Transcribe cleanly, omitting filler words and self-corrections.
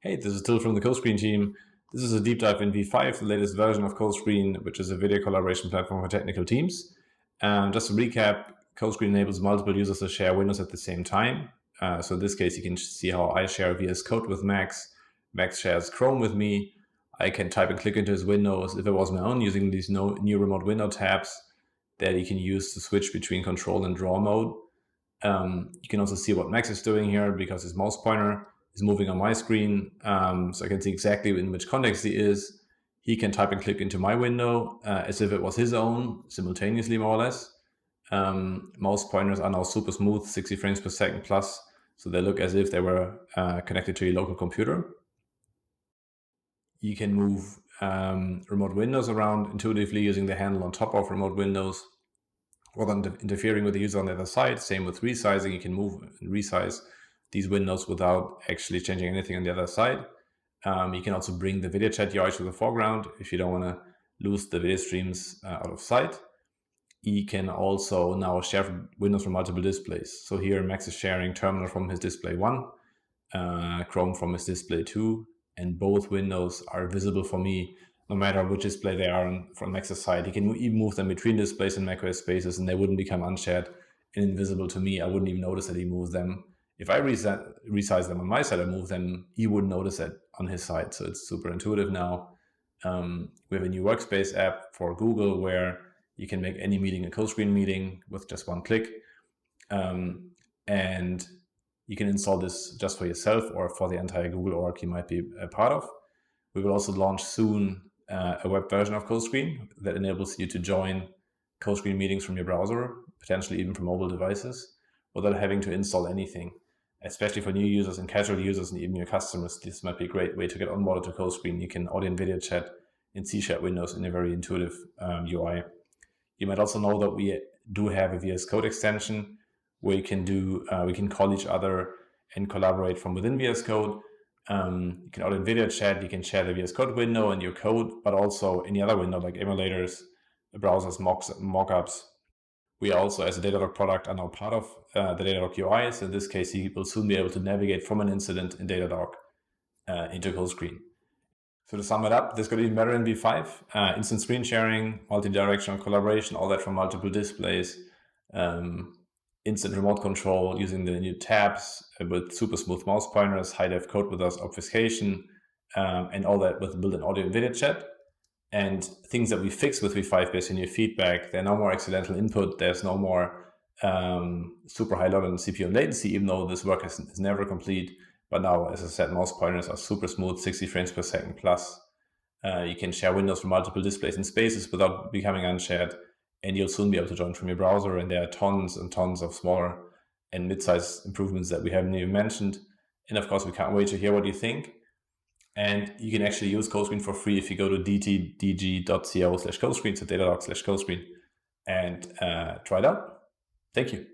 Hey, this is Till from the CoScreen team. This is a deep dive in V5, the latest version of CoScreen, which is a video collaboration platform for technical teams. Just to recap, CoScreen enables multiple users to share windows at the same time. So in this case, you can see how I share VS Code with Max. Max shares Chrome with me. I can type and click into his windows if it was my own using these new remote window tabs that you can use to switch between control and draw mode. You can also see what Max is doing here because his mouse pointer is moving on my screen, so I can see exactly in which context he is. He can type and click into my window as if it was his own, simultaneously more or less. Mouse pointers are now super smooth, 60 frames per second plus, so they look as if they were connected to your local computer. You can move remote windows around intuitively using the handle on top of remote windows without interfering with the user on the other side. Same with resizing, you can move and resize these windows without actually changing anything on the other side. You can also bring the video chat UI to the foreground if you don't want to lose the video streams out of sight. You can also now share windows from multiple displays. So here Max is sharing Terminal from his display 1, Chrome from his display 2, and both windows are visible for me no matter which display they are on from Max's side. He can even move them between displays in macOS spaces and they wouldn't become unshared and invisible to me. I wouldn't even notice that he moves them. If I resize them on my side and move them, he wouldn't notice it on his side. So it's super intuitive now. We have a new workspace app for Google where you can make any meeting a CoScreen meeting with just one click. And you can install this just for yourself or for the entire Google org you might be a part of. We will also launch soon a web version of CoScreen that enables you to join CoScreen meetings from your browser, potentially even from mobile devices, without having to install anything. Especially for new users and casual users and even your customers, this might be a great way to get onboarded to CoScreen. You can audio and video chat in C# windows in a very intuitive UI. You might also know that we do have a VS Code extension where you can we can call each other and collaborate from within VS Code. You can audio and video chat, you can share the VS Code window and your code, but also any other window like emulators, browsers, mockups. We also, as a Datadog product, are now part of the Datadog UI. So in this case, you will soon be able to navigate from an incident in Datadog into CoScreen. So to sum it up, this got even better in V5. Instant screen sharing, multi-directional collaboration, all that from multiple displays, instant remote control using the new tabs with super smooth mouse pointers, high-def code without obfuscation, and all that with built-in audio and video chat. And things that we fixed with V5 based on your feedback, there are no more accidental input, there's no more super high level CPU and latency, even though this work is never complete. But now, as I said, mouse pointers are super smooth, 60 frames per second plus. You can share windows from multiple displays and spaces without becoming unshared, and you'll soon be able to join from your browser, and there are tons and tons of smaller and mid-sized improvements that we haven't even mentioned. And of course, we can't wait to hear what you think. And you can actually use CoScreen for free if you go to ttdg.co/CoScreen, so Datadog/CoScreen, and try it out. Thank you.